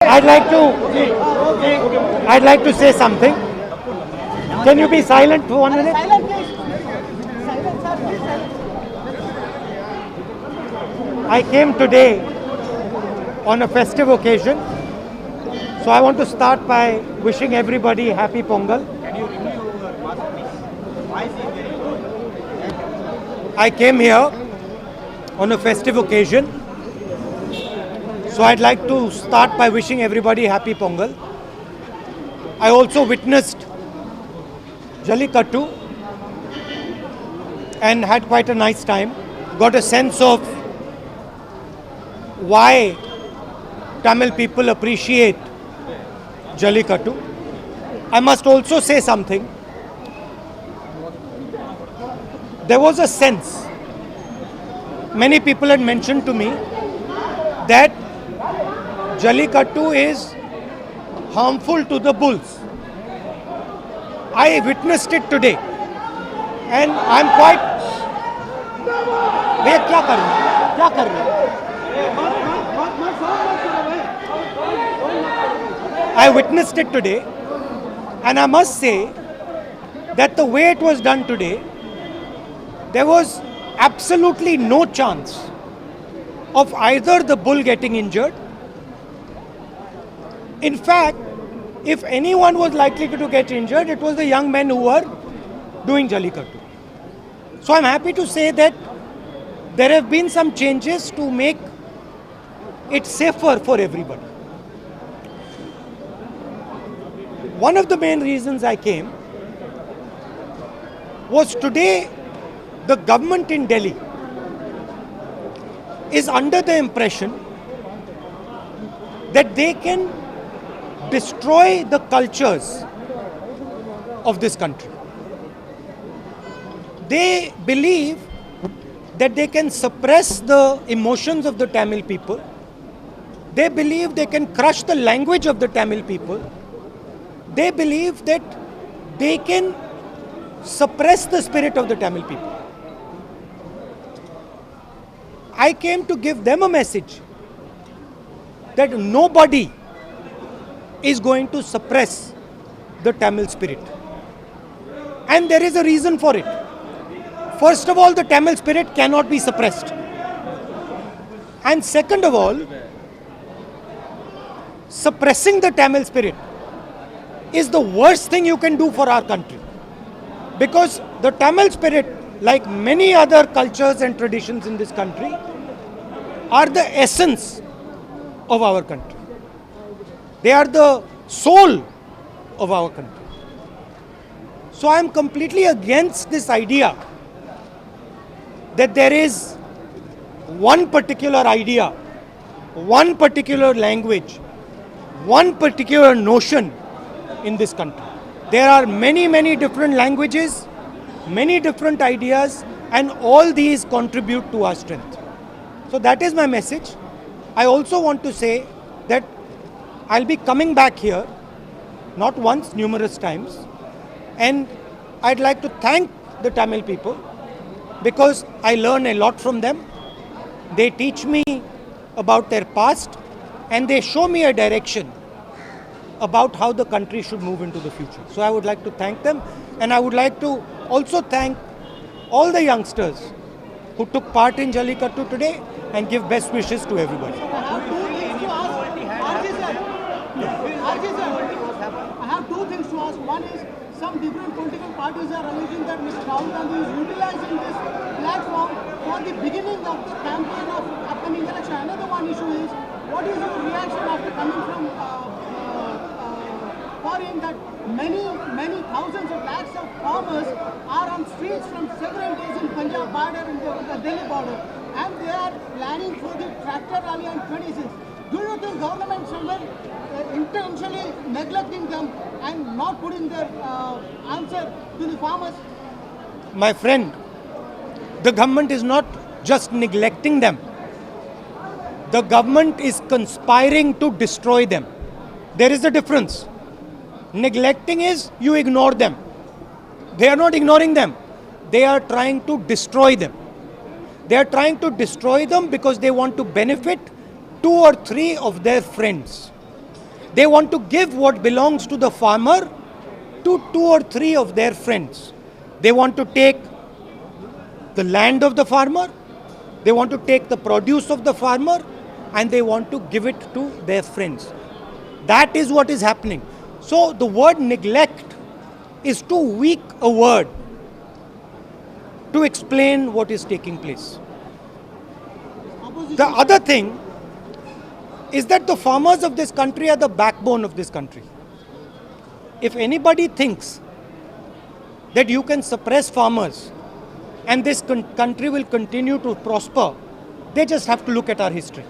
I'd like to say something. Can you be silent for 1 minute? Silent, please. Silent, sir. Please silent. I came today on a festive occasion, so I want to start by wishing everybody happy Pongal. Can you remove your mask, please? Why is it very low? I came here on a festive occasion, so I'd like to start by wishing everybody happy Pongal. I also witnessed Jallikattu and had quite a nice time. Got a sense of why Tamil people appreciate Jallikattu. I must also say something. There was a sense, many people had mentioned to me that Jallikattu is harmful to the bulls. I witnessed it today and I'm quite... भैया क्या कर रहे हैं? क्या कर रहे हैं? I witnessed it today and I must say that the way it was done today, there was absolutely no chance of either the bull getting injured. In fact, if anyone was likely to get injured, it was the young men who were doing Jallikattu. So I'm happy to say that there have been some changes to make it safer for everybody. One of the main reasons I came was today the government in Delhi is under the impression that they can destroy the cultures of this country. They believe that they can suppress the emotions of the Tamil people. They believe they can crush the language of the Tamil people. They believe that they can suppress the spirit of the Tamil people. I came to give them a message that nobody is going to suppress the Tamil spirit. And there is a reason for it. First of all, the Tamil spirit cannot be suppressed. And second of all, suppressing the Tamil spirit is the worst thing you can do for our country. Because the Tamil spirit, like many other cultures and traditions in this country, are the essence of our country. They are the soul of our country. So I am completely against this idea that there is one particular idea, one particular language, one particular notion in this country. There are many different languages, many different ideas, and all these contribute to our strength. So that is my message. I also want to say that I'll be coming back here, not once, numerous times, and I'd like to thank the Tamil people because I learn a lot from them. They teach me about their past and they show me a direction about how the country should move into the future. So I would like to thank them, and I would like to also thank all the youngsters who took part in Jallikattu today and give best wishes to everybody. I have two things to ask. RJ sir, I have two things to ask. One is, some different political parties are alleging that Mr. Rahul Gandhi is utilizing this platform for the beginning of the campaign of upcoming election. Another one issue is, what is your reaction after coming from foreign that many thousands of lakhs of farmers are on streets from several days in Punjab border and the Delhi border, and they are planning for the tractor rally on 26th. Do you think government somewhere intentionally neglecting them and not putting their answer to the farmers? My friend, the government is not just neglecting them. The government is conspiring to destroy them. There is a difference. Neglecting is you ignore them. They are not ignoring them. They are trying to destroy them. They are trying to destroy them because they want to benefit 2 or 3 of their friends. They want to give what belongs to the farmer to 2 or 3 of their friends. They want to take the land of the farmer, they want to take the produce of the farmer, and they want to give it to their friends. That is what is happening. So the word neglect is too weak a word to explain what is taking place. The other thing is that the farmers of this country are the backbone of this country. If anybody thinks that you can suppress farmers and this country will continue to prosper, they just have to look at our history.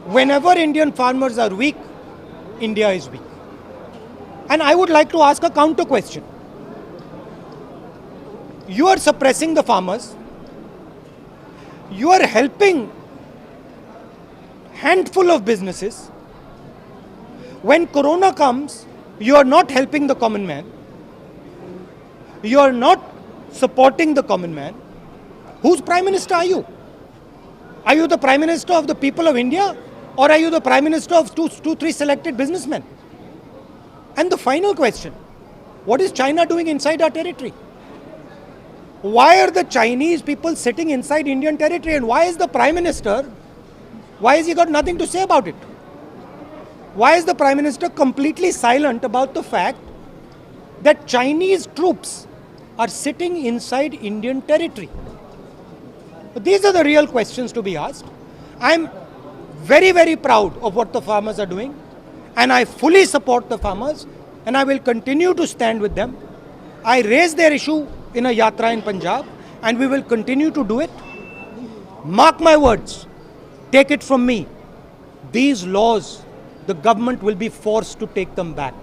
Whenever Indian farmers are weak, India is weak. And I would like to ask a counter question. You are suppressing the farmers, you are helping handful of businesses. When Corona comes, you are not helping the common man. You are not supporting the common man. Whose Prime Minister are you? Are you the Prime Minister of the people of India? Or are you the Prime Minister of two, three selected businessmen? And the final question, what is China doing inside our territory? Why are the Chinese people sitting inside Indian territory, and why is the Prime Minister, why has he got nothing to say about it? Why is the Prime Minister completely silent about the fact that Chinese troops are sitting inside Indian territory? These are the real questions to be asked. I'm very, very proud of what the farmers are doing, and I fully support the farmers, and I will continue to stand with them. I raised their issue in a yatra in Punjab, and we will continue to do it. Mark my words, take it from me, these laws, the government will be forced to take them back.